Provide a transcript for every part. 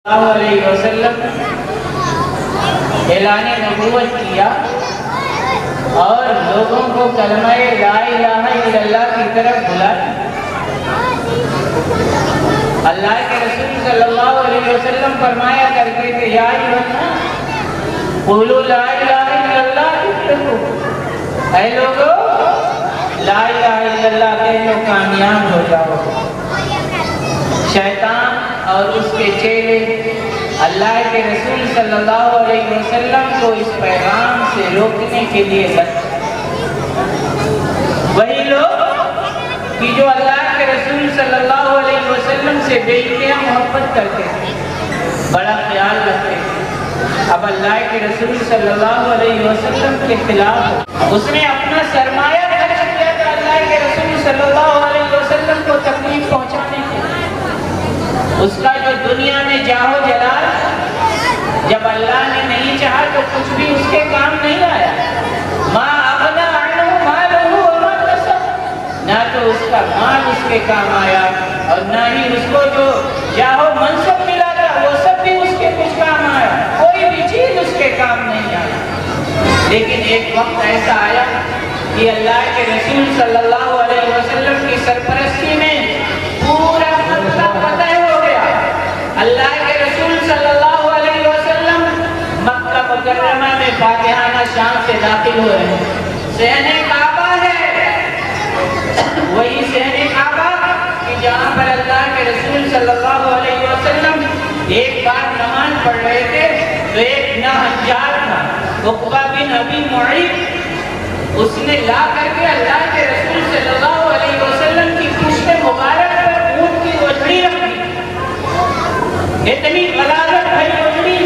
اللہ علیہ وسلم اعلان نبوت کیا اور لوگوں کو کلمہ لا الہ الا اللہ کی طرف بلایا۔ اللہ کے رسول صلی اللہ علیہ وسلم فرمایا کرتے تھے یا ایھا الناس قولوا لا الہ الا اللہ تفلحوا، اے لوگو لا الہ الا اللہ کہو کامیاب ہو جاؤ۔ شیطان اور اس کے چیلے اللہ کے رسول صلی اللہ علیہ وسلم کو اس پیغام سے روکنے کے لیے لگے۔ وہی لوگ کہ جو اللہ کے رسول صلی اللہ علیہ وسلم سے بے انتہا محبت کرتے ہیں، بڑا خیال رکھتے ہیں، اب اللہ کے رسول صلی اللہ علیہ وسلم کے خلاف اس نے اپنا سرمایہ خرچ کیا تھا اللہ کے رسول صلی اللہ علیہ وسلم کو تکلیف پہنچانے کے لیے۔ اس کا جو دنیا میں جاہو جلال، جب اللہ نے نہیں چاہا تو کچھ بھی اس کے کام نہیں آیا۔ ما اغنی عنہ مالہ وما کسب، نہ تو اس کا مال اس کے کام آیا اور نہ ہی اس کو جو جاہو منصب ملا تھا وہ سب بھی اس کے کچھ کام آیا، کوئی بھی چیز اس کے کام نہیں آیا۔ لیکن ایک وقت ایسا آیا کہ اللہ کے رسول صلی اللہ علیہ وسلم کی سرپرستی میں پورا مکہ فتح ہو گیا۔ اللہ کے رسول صلی اللہ علیہ وسلم مکہ مکرمہ میں فاتحانہ شان سے داخل ہو رہے ہیں۔ صحن کعبہ ہے، وہی صحن کعبہ کہ جہاں پر اللہ کے رسول صلی اللہ علیہ وسلم ایک بار نماز پڑھ رہے تھے تو ایک ناہنجار تھا عقبہ بن ابی معیط، اس نے لا کر کے اللہ کے رسول صلی اللہ علیہ وسلم کی پشت مبارک پر اونٹ کی اوجڑی رکھ دی۔ اتنی غلاظت بھری اوجڑی،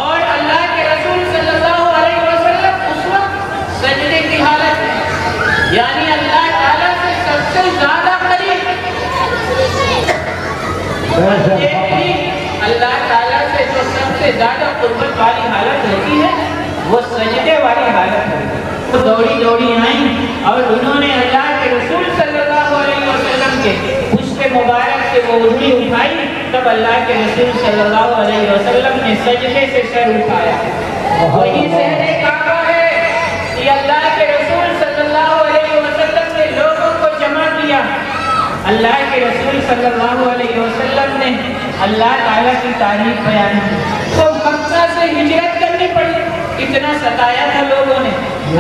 اور اللہ کے رسول صلی اللہ علیہ وسلم اس وقت سجدے کی حالت میں، یعنی اللہ تعالیٰ سے سب سے زیادہ قریب۔ اللہ تعالیٰ سے جو سب سے زیادہ قربت والی حالت ہوتی ہے وہ سجدے والی حالت ہے۔ وہ دوڑی دوڑی آئیں اور انہوں نے اللہ کے رسول صلی اللہ علیہ وسلم کے پشت مبارک سے وہ اوجڑی اٹھائی، تب اللہ کے رسول صلی اللہ علیہ وسلم نے سجدے سے سر اٹھایا۔ وہی صحن کعبہ ہے کہ اللہ کے رسول صلی اللہ علیہ وسلم نے لوگوں کو جمع کیا۔ اللہ کے رسول صلی اللہ علیہ وسلم نے اللہ تعالیٰ کی تعریف بیان کی۔ تو مکہ سے ہجرت کرنی پڑی، اتنا ستایا تھا لوگوں نے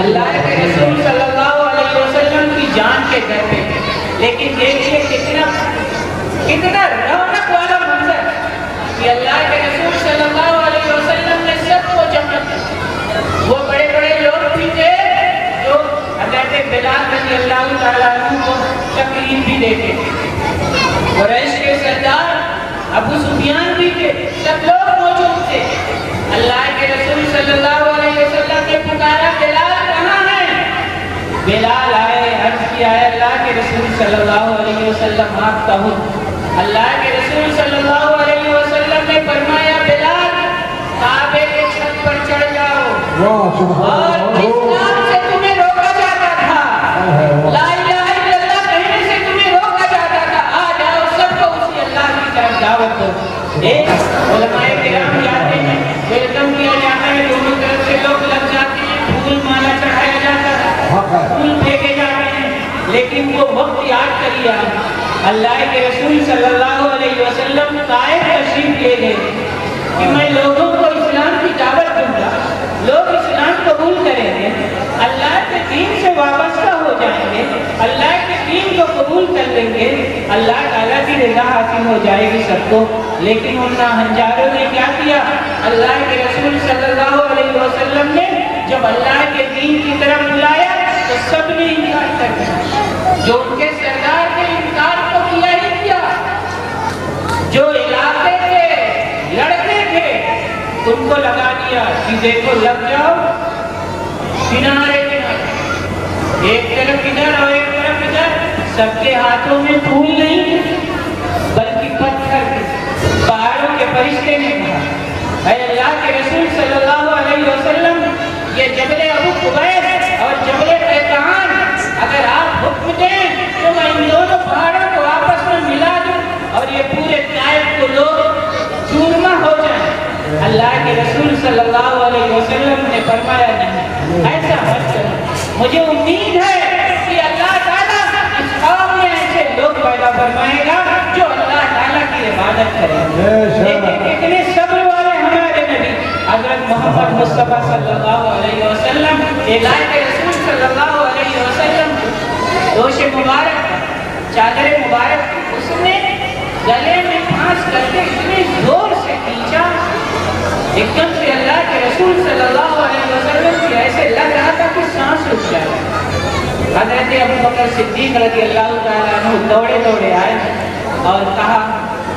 اللہ کے رسول صلی اللہ علیہ وسلم کی جان کے ڈر پہ۔ لیکن دیکھیے کتنا رونق والا منظر کہ اللہ کے رسول صلی اللہ علیہ وسلم نے سب کو جمع کیا۔ وہ بڑے بڑے لوگ بھی تھے جو حضرت بلال رضی اللہ تعالیٰ عنہ کو تکلیف بھی دیتے تھے، قریش کے سردار ابو سفیان بھی تھے، سب لوگ موجود تھے۔ اللہ کے رسول صلی اللہ علیہ وسلم نے پکارا بلال کہاں ہے؟ بلال آئے، عرض کیا ہے اللہ کے رسول صلی اللہ علیہ وسلم آپ کا حکم۔ اللہ کے رسول صلی اللہ علیہ وسلم نے فرمایا بلال کعبے کے چھت پر چڑھ جاؤ، اور جس نام سے تمہیں روکا جاتا تھا، لا الہ الا اللہ کہنے سے تمہیں روکا جاتا تھا، آ جاؤ سب کو اسی اللہ کی طرف دعوت دو۔ ایک علماء کرام جاتے ہیں، ویلکم کیا جاتا ہے، دونوں طرف سے لوگ لگ جاتے ہیں، پھول مالا چڑھایا جاتا ہے، پھول پھینکے جاتے ہیں، لیکن وہ وقت یاد کریے اللہ کے رسول صلی اللہ علیہ وسلم طائف تشریف لے گئے کہ میں لوگوں کو اسلام کی دعوت دوں گا، لوگ اسلام قبول کریں گے، اللہ کے دین سے وابستہ ہو جائیں گے، اللہ کے دین کو قبول کر لیں گے، اللہ تعالیٰ کی رضا حاصل ہو جائے گی سب کو۔ لیکن ان ناہنجاروں نے کیا کیا؟ اللہ کے رسول صلی اللہ علیہ وسلم نے جب اللہ کے دین کی طرف بلایا تو سب نے انکار کر دیا۔ جو ان کے سردار نے انکار کو کیا ہی کیا، جو علاقے کے لڑکے تھے ان کو لگا دیا کہ دیکھو لگ جاؤ کنارے کنارے، ایک طرف ادھر اور ایک طرف ادھر، سب کے ہاتھوں میں پھول نہیں بلکہ پتھر تھے۔ پہاڑوں کے فرشتے نے کہا اے اللہ کے رسول صلی اللہ علیہ وسلم، یہ جبل ابو قبیس اور جبل قیقان اگر آپ حکم دیں تو میں ان دونوں پہاڑوں کو آپس میں ملا دوں اور یہ پورے طائف کو لوگ اللہ کے رسول صلی اللہ علیہ وسلم نے فرمایا نہیں، ایسا مت کرو۔ مجھے امید ہے کہ اللہ تعالیٰ اس قوم میں ایسے لوگ پیدا فرمائے گا جو اللہ تعالیٰ کی عبادت کریں گے۔ لیکن کتنے صبر والے ہمارے نبی حضرت محمد مصطفیٰ صلی اللہ علیہ وسلم، اللہ کے رسول صلی اللہ علیہ وسلم، دوش مبارک چادر مبارک اس نے گلے میں پھانس کر کے اتنے زور سے کھینچا، ایک دم سے اللہ کے رسول صلی اللہ علیہ وسلم کی ایسے لگ رہا تھا کہ سانس رک جائے۔ حضرت ابوبکر صدیق رضی اللہ تعالیٰ عنہ دوڑے دوڑے آئے اور کہا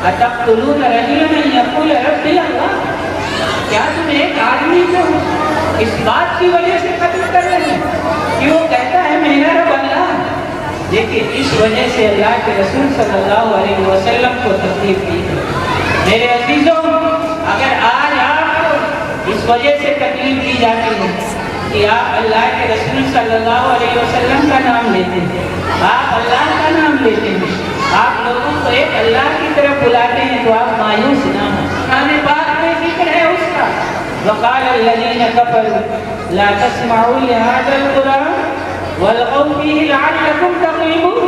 اتقتلون رجلا یقول ربی اللہ، کیا تم ایک آدمی کو اس بات کی وجہ سے قتل کر رہے ہیں کہ وہ کہتا ہے میرا رب اللہ؟ لیکن اس وجہ سے اللہ کے رسول صلی اللہ علیہ وسلم کو تکلیف دی۔ میرے عزیزوں، اگر آج آپ کو اس وجہ سے تکلیف دی جاتی ہے کہ آپ اللہ کے رسول صلی اللہ علیہ وسلم کا نام لیتے ہیں، آپ اللہ کا نام لیتے ہیں، آپ لوگوں کو ایک اللہ کی طرف بلاتے ہیں، تو آپ مایوس نہ ہوں۔ قرآن پاک میں ذکر ہے اس کا، وقال الذین کفروا لا تسمعوا لهذا القرآن وَالْغَوْا فِيهِ لَعَلَّكُمْ تَغْلِبُونَ،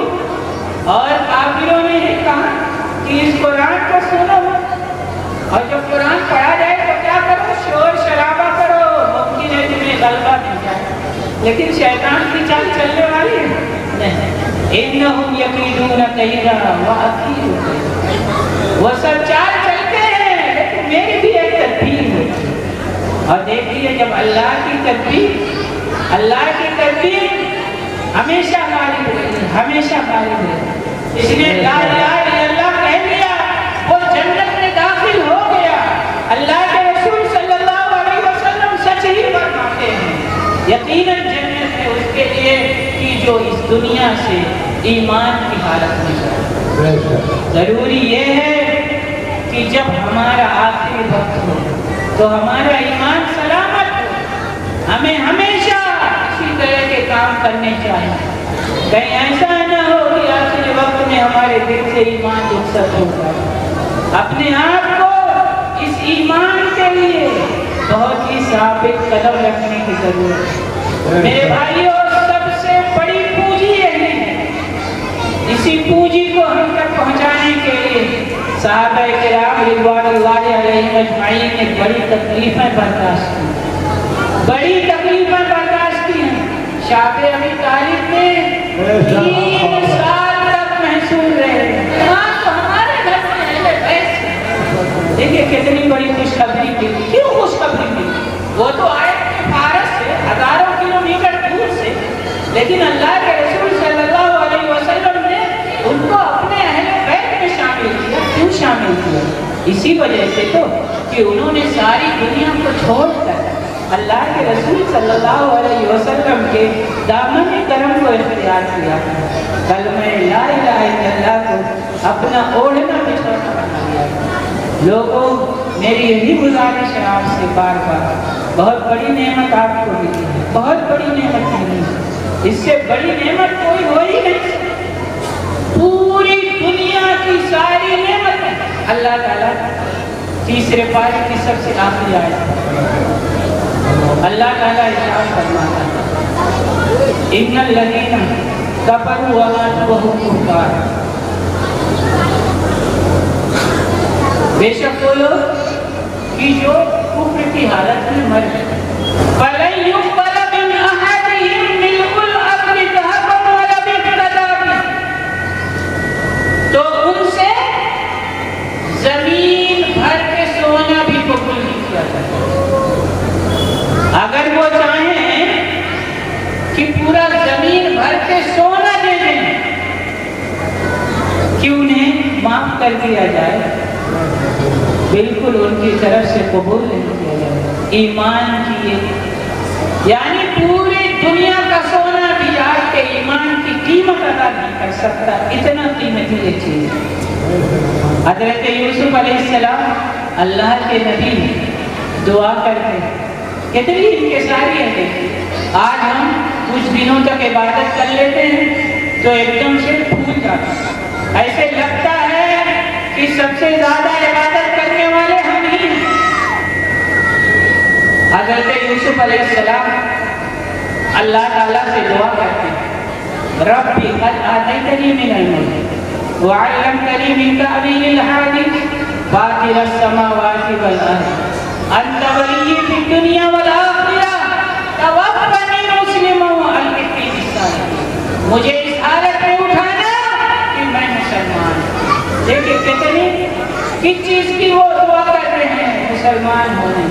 اور کافروں نے یہ کہا کہ اس قرآن کو سنو اور جب قرآن پڑھا جائے تو کیا کرو؟ شور شرابہ کرو، ممکن ہے تمہیں غلبہ مل جائے۔ لیکن شیطان کی چال چلنے والی ہے نہیں، إِنَّهُمْ يَكِيدُونَ كَيْدًا وَأَكِيدُ كَيْدًا، وہ سب چال چلتے ہیں لیکن میری بھی ایک تدبیر ہوتی ہے۔ اور دیکھیے جب اللہ کی تدبیر ہمیشہ غالب رہی، ہمیشہ غالب رہی۔ اس نے لا الہ الا اللہ کہہ لیا، وہ جنت میں داخل ہو گیا۔ اللہ کے رسول صلی اللہ علیہ وسلم سچ ہی فرماتے ہیں، یقیناً جنت ہے اس کے لیے کہ جو اس دنیا سے ایمان کی حالت میں جائے۔ ضروری یہ ہے کہ جب ہمارا آخری وقت ہو تو ہمارا ایمان سلامت ہو، ہمیں ہمیشہ اسی طرح کے کام کرنے چاہیے۔ کہیں ایسا نہ ہو کہ آخری وقت میں ہمارے دل سے ایمان رخصت ہو جائے۔ اپنے آپ کو اس ایمان کے لیے بہت ہی ثابت قدم رکھنے کی ضرورت ہے۔ میرے بھائیوں، سب سے بڑی پونجی یہی ہے، اسی پونجی کو ہم تک پہنچانے کے لیے صحابہ کرام رضوان اللہ علیہم اجمعین نے بڑی تکلیفیں برداشت کی، بڑی تکلیفیں برداشت کی ہیں۔ شاہ ابی طالب نے 3 سال تک محصور رہے، تو ہمارے گھر میں اہل بیت سے دیکھیں کتنی بڑی خوشخبری ملی۔ کیوں خوشخبری ملی؟ وہ تو آئے فارس سے ہزاروں کلومیٹر دور سے، لیکن اللہ کے رسول صلی اللہ علیہ وسلم نے ان کو اپنے اہل بیت میں شامل کیا۔ کیوں شامل کیا؟ اسی وجہ سے تو کہ انہوں نے ساری دنیا کو چھوڑ کر اللہ کے رسول صلی اللہ علیہ وسلم کے دامن کرم کو اختیار کیا، کلمہ لا الہ الا اللہ کو اپنا اوڑھنا بچھونا بنا لیا۔ لوگوں، میری یہی گزارش ہے آپ سے بار بار، بہت بڑی نعمت آپ کو ملی ہے، بہت بڑی نعمت ملی ہے، اس سے بڑی نعمت کوئی ہو ہی نہیں۔ پوری دنیا کی ساری نعمت اللہ تعالیٰ تیسرے پارے کی سب سے آخری آیت اللہ تعالیٰ ارشاد فرماتا ہے، ان الذین کفروا وماتوا وهم کفار، بے شک وہ لوگ کہ جو کفر کی حالت میں مر گئے، فَلَن يُقْبَلَ مِنْ أَحَدِهِمْ مِلْءُ الْأَرْضِ ذَهَبًا وَلَا بِالْفِضَّةِ، تو ان سے زمین بھر کے سونا بھی قبول نہیں کیا جاتا۔ اگر وہ چاہیں کہ پورا زمین بھر کے سونا دے دیں کہ انہیں معاف کر دیا جائے، بالکل ان کی طرف سے قبول نہیں کیا جائے۔ ایمان کیے، یعنی پوری دنیا کا سونا بھی آپ کے ایمان کی قیمت ادا نہیں کر سکتا، اتنا قیمتی یہ چیز ہے۔ حضرت یوسف علیہ السلام اللہ کے نبی دعا کرتے ہیں، کتنی انکساریت ہے۔ آج ہم کچھ دنوں تک عبادت کر لیتے ہیں تو ایک دم سے بھول جاتے ہیں، ایسے لگتا ہے کہ سب سے زیادہ عبادت کرنے والے ہم ہی ہیں، دعا کرتے ہیں ربی قد آتیتنی من الملک وعلمتنی من تأویل الحدیث فاطر السماوات والارض انت ولی فی الدنیا والآخرہ توفنی مسلما والحقنی بالصالحین. مجھے اس حالت میں اٹھانا کہ میں مسلمان ہوں. دیکھیں کتنی کس چیز کی وہ دعا کر رہے ہیں مسلمان ہونے.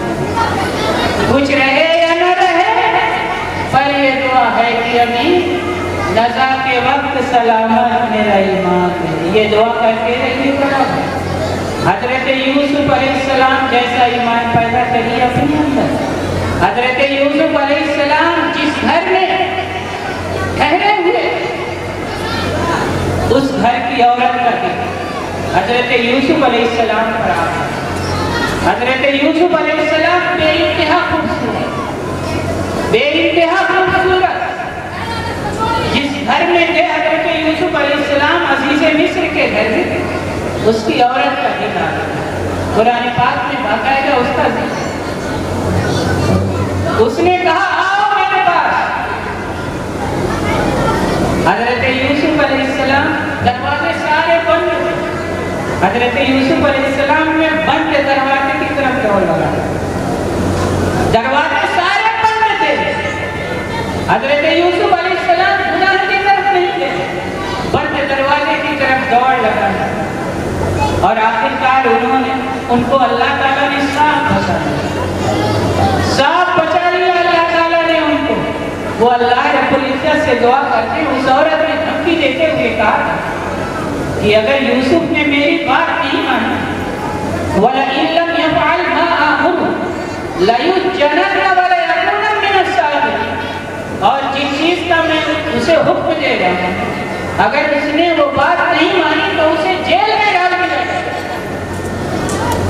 کچھ رہے یا نہ رہے پر یہ دعا ہے کہ امین نزا کے وقت سلامت میرا ایمان ہے. یہ دعا کر کے رہیے گا. حضرت یوسف علیہ السلام جیسا ایمان پیدا کریے اپنے اندر. حضرت یوسف علیہ السلام جس گھر میں ٹھہرے ہوئے اس گھر کی عورت کا دل حضرت یوسف علیہ السلام پر آ گیا. حضرت یوسف علیہ السلام بے انتہا خوبصورت بے انتہا خوبصورت. جس گھر میں تھے حضرت یوسف علیہ السلام عزیز مصر کے گھر میں اس کی عورت کا دل آ گیا. قرآن پاک میں باقاعدہ اس کا ذکر. اس نے کہا آؤ میرے پاس. حضرت یوسف علیہ السلام دروازے سارے بند تھے. حضرت یوسف علیہ السلام نے بند دروازے کی طرف دوڑ لگا. دروازے سارے بند تھے. حضرت یوسف علیہ السلام گناہ کی طرف نہیں تھے. بند دروازے کی طرف دوڑ لگا اور آخرکار انہوں نے ان کو اللہ تعالیٰ نے سانپ بچا لیا. سانپ بچا لیا اللہ تعالیٰ نے ان کو. وہ اللہ رب العزت سے دعا کرتے اس عورت نے دھمکی دیتے ہوئے کہا کہ اگر یوسف نے میری بات نہیں مانی وَلَئِن لَّمْ يَفْعَلْ مَا آمُرُهُ لَيُسْجَنَنَّ وَلَيَكُونَ مِنَ الصَّاغِرِينَ. اور جس چیز کا میں اسے حکم دے رہا ہوں اگر اس نے وہ بات نہیں مانی تو اسے جیل میں ڈال دیا جائے.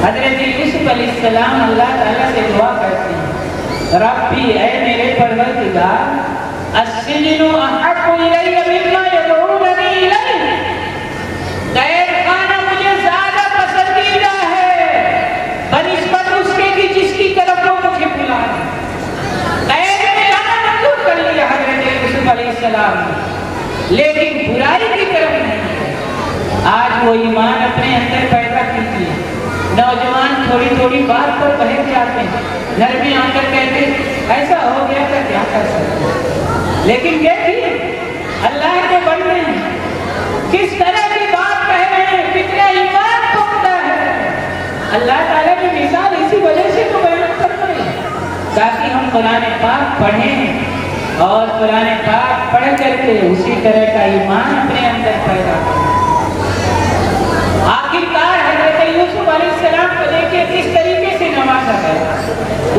حضرت یوسف علیہ السلام اللہ تعالیٰ سے دعا کرتے ہیں ربی اے میرے پروردگار السجن احب الی مما یدعوننی الیہ. قید خانہ مجھے زیادہ پسندیدہ ہے بنسبت اس کے کہ جس کی طرف وہ مجھے بلا رہے. قید میں جانا منظور کر لیا حضرت یوسف علیہ السلام نے لیکن برائی کی طرف نہیں. آج وہ ایمان اپنے اندر پیدا کیجیے. نوجوان تھوڑی تھوڑی بات پر بہک جاتے ہیں. نرمی آ کر کہتے ایسا ہو گیا تو کیا کر سکتے. لیکن دیکھیے اللہ کے بندے کس طرح کی بات کہہ رہے ہیں. کتنا ایمان پختہ ہے. اللہ تعالیٰ کی مثال اسی وجہ سے تو بیان کر رہے ہیں تاکہ ہم قرآن پاک پڑھیں اور قرآن پاک پڑھ کر کے اسی طرح کا ایمان اپنے اندر پیدا کریں. آخرکار حضرت یوسف علیہ السلام کو دیکھیں کس طریقے سے نوازا گیا.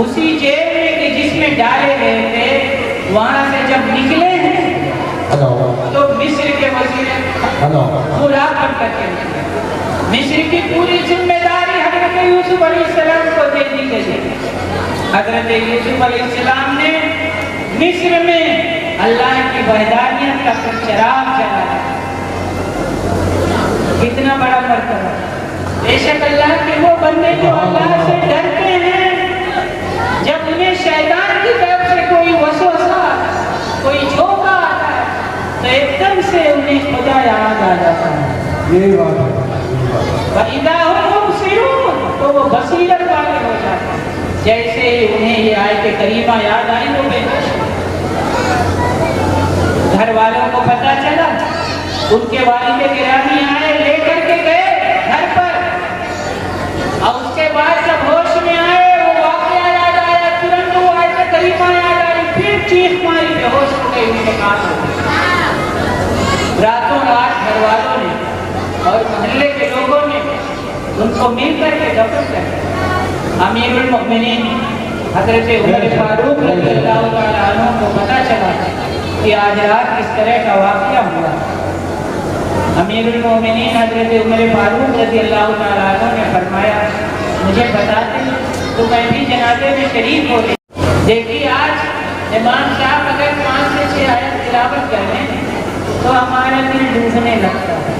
اسی جیل میں کہ جس میں ڈالے گئے تھے وہاں سے جب نکلے ہیں تو مصر کے وزیر خدا بن کر کے مصر کی پوری ذمہ داری حضرت یوسف علیہ السلام کو دے دی گئی. حضرت یوسف علیہ السلام نے مصر میں اللہ کی وحدانیت کا چراغ جلایا. کتنا بڑا مرتبہ. بے شک اللہ کے وہ بندے جو اللہ سے ڈرتے ہیں جب انہیں شیطان کی طرف سے کوئی وسوسہ کوئی جھونکا آتا ہے تو ایک دم سے انہیں خدا یاد آ جاتا ہے. وَإِذَا هُمْ مُبْصِرُونَ تو وہ بصیرت والے ہو جاتے ہیں. جیسے ہی انہیں یہ آیت کریمہ یاد آئی تو بے ہوش. گھر والوں کو پتہ چلا. ان کے والد گرامی آئے لے کر کے گئے گھر پر اور اس کے بعد جب ہوش میں آئے وہ واقعہ یاد آیا ترنت وہ آیت کریمہ یاد آئی پھر چیخ ماری بے ہوش ہو گئی. انتقال ہو گئی. راتوں رات گھر والوں نے اور محلے کے لوگوں نے ان کو مل کر کے دفن کر دیا. امیر المؤمنین حضرت عمر فاروق رضی اللہ تعالیٰ عنہ کو پتہ چلا کہ آج رات کس طرح کا واقعہ ہوا. امیر المومنین حضرت عمر فاروق رضی اللہ تعالیٰ عنہ نے فرمایا مجھے بتاتے تو میں بھی جنازے میں شریک ہو گئی. دیکھیے آج امام صاحب اگر 5 سے 6 آیت تلاوت کر رہے ہیں تو ہمارا دل ڈوبنے لگتا ہے.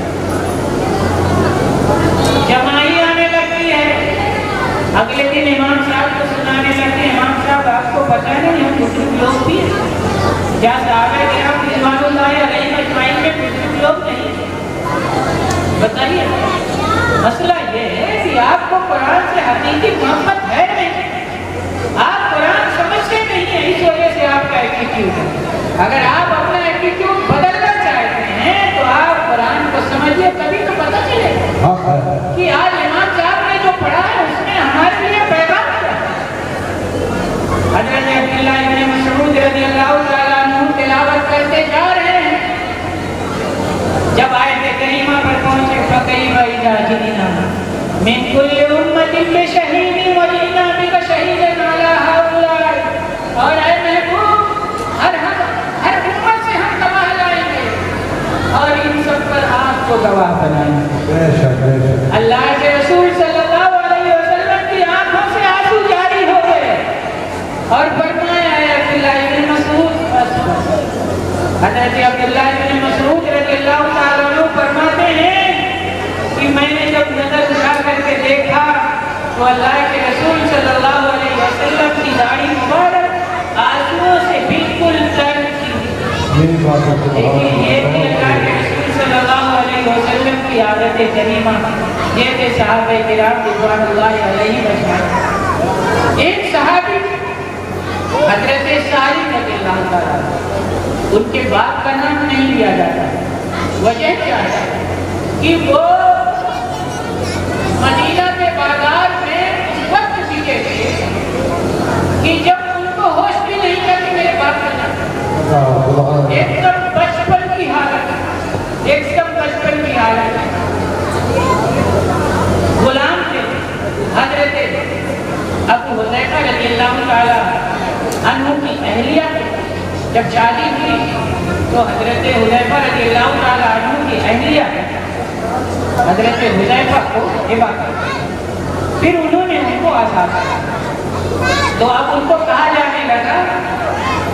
جمائی آنے لگتی ہے. اگلے دن امام صاحب کو سنانے لگتے ہیں امام صاحب آپ کو پتہ نہیں ہم بزرگ لوگ بھی ہیں کیا صحابہ کرام رضوان اللہ علیہم اجمعین میں کچھ لوگ نہیں تھے؟ بتائیے، مسئلہ یہ ہے کہ آپ کو قرآن سے حقیقی محبت ہے نہیں، آپ قرآن سمجھتے نہیں ہیں، اس وجہ سے آپ کا ایٹیٹیوڈ ہے۔ اگر آپ اپنا ایٹیٹیوڈ بدلنا چاہتے ہیں تو آپ قرآن کو سمجھیے، تبھی تو پتہ چلے گا کہ آج امام صاحب نے جو پڑھا ہے اس میں ہمارے لیے پیغام کیا ہے۔ حضرت عبداللہ ابن مسعود رضی اللہ تعالیٰ عنہ تلاوت کرتے جا رہے ہیں، جب آیت کریمہ پر پہنچے فَكَيْفَ إِذَا جِئْنَا مِنْ كُلِّ أُمَّةٍ بِشَهِيدٍ وَجِئْنَا بِكَ شَهِيدًا عَلَىٰ هَؤُلَاءِ، اور اے محبوب ہر امت سے ہم گواہ لائیں گے اور ان سب پر آپ کو گواہ بنائیں گے۔ اللہ کے رسول صلی اللہ علیہ وسلم کی آنکھوں سے آنسو جاری ہو گئے اور فرمایا اے عبداللہ ابن مسعود، حضرت عبداللہ ابن مسعود رضی اللہ تعالیٰ عنہ فرماتے ہیں کہ میں نے جب نظر اٹھا کر کے دیکھا تو اللہ کے رسول صلی اللہ علیہ وسلم کی داڑھی مبارک آنسوؤں سے بالکل تر تھی، لیکن یہ تھی اللہ کے رسول صلی اللہ علیہ وسلم کی عادت کریمہ، یہ تھے صحابہ کرام رضوان اللہ علیہم اجمعین۔ ایک صحابی حضرت سالم رضی اللہ تعالیٰ عنہ، ان کے باپ کا نام نہیں لیا جاتا، وجہ کیا ہے کہ وہ مدینہ کے بازار میں اس وقت بکے تھے کہ جب ان کو ہوش بھی نہیں تھا کہ میرے باپ کا نام، ایک دم بچپن کی حالت، ایک دم بچپن کی حالت، غلام تھے۔ حضرت ابو حذیفہ رضی اللہ تعالیٰ عنہ کی اہلیہ جب شادی ہوئی تو حضرت حذیفہ رضی اللہ تعالیٰ عنہ کی اہلیہ حضرت حذیفہ کو ہبہ کر، پھر انہوں نے ان کو آزاد کیا، تو اب ان کو کہا جانے لگا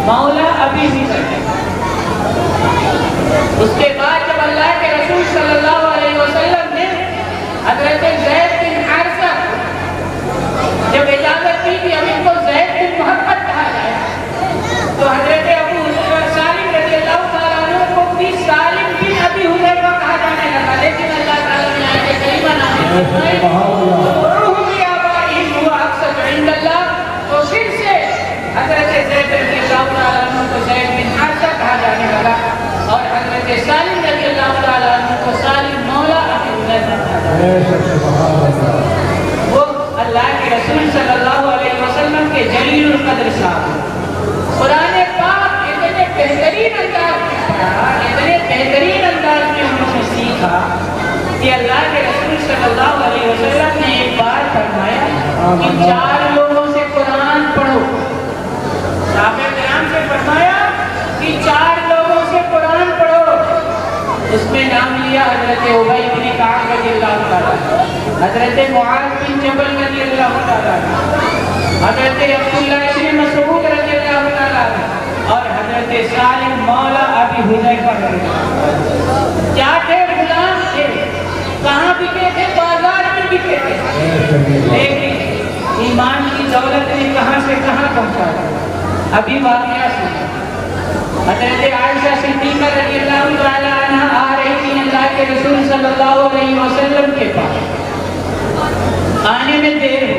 مولا ابھی بھی کرتے۔ اس کے بعد جب اللہ کے رسول صلی اللہ علیہ وسلم نے حضرت زید بن حارثہ جب اجازت دی کہ اب ان کو زید بن محمد کہا جائے تو حضرت ابو سالم رضی اللہ تعالیٰ عنہ کو بھی سالم بن ابی حذیفہ کہا جانے لگا، لیکن اللہ تعالیٰ نے آیت کریمہ نازل فرمائی تو پھر سے حضرت زید رضی اللہ تعالیٰ عنہ کو زید بن حارثہ کہا جانے لگا اور حضرت سالم رضی اللہ تعالیٰ عنہ کو سالم مولا ابی حذیفہ کہا جانے لگا۔ وہ اللہ کے رسول صلی اللہ علیہ وسلم کے جلیل القدر صاحب قرآن پاک اتنے بہترین انداز میں پڑھا، اتنے بہترین انداز میں انہوں نے سیکھا کہ اللہ کے رسول صلی اللہ علیہ وسلم نے ایک بار فرمایا کہ 4 لوگوں سے قرآن پڑھو، صحابہ کرام سے فرمایا کہ 4 لوگوں سے قرآن پڑھو، اس میں نام لیا حضرت ابی بن کعب رضی اللہ تعالیٰ، حضرت معاذ بن جبل رضی اللہ تعالیٰ، حضرت عبداللہ ابن مسعود رضی اللہ تعالیٰ اور حضرت سالم مولا ابی حذیفہ رضی اللہ۔ کیا تھے؟ غلام تھے، کہاں بکے تھے؟ بازار میں بکے تھے، لیکن ایمان کی دولت نے کہاں سے کہاں پہنچا۔ ابھی واقعہ سنا، حضرت عائشہ صدیقہ رضی اللہ تعالیٰ عنہ آ رہی تھی اللہ کے رسول صلی اللہ علیہ وسلم کے پاس، آنے میں دیر ہو،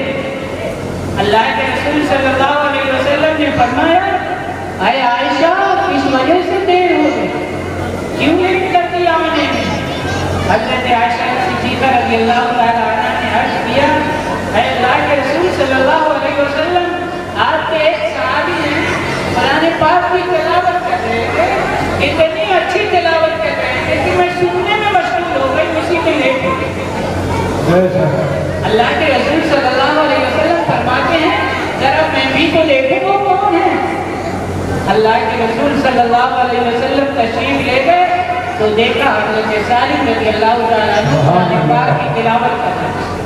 اللہ کے رسول صلی اللہ علیہ وسلم نے فرمایا اے عائشہ کس وجہ سے دیر ہو گئی، کیوں لیٹ کر دیا آنے میں؟ حضرت عائشہ صدیقہ رضی اللہ تعالیٰ عنہ نے عرض کیا اے اللہ کے رسول صلی اللہ علیہ وسلم، آپ کے ایک صحابی ہیں قرآن پاک کی تلاوت کر رہے تھے، اتنی اچھی تلاوت کر رہے تھے کہ میں سننے میں مشغول ہو گئی، اسی میں لیٹ ہو گئی۔ اللہ کے رسول صلی اللہ علیہ وسلم فرماتے ہیں ذرا میں بھی تو دیکھوں وہ کون ہے۔ اللہ کے رسول صلی اللہ علیہ وسلم تشریف لے گئے تو دیکھا حضرت سالم رضی اللہ تعالیٰ عنہ قرآن پاک کی تلاوت کر رہے ہیں۔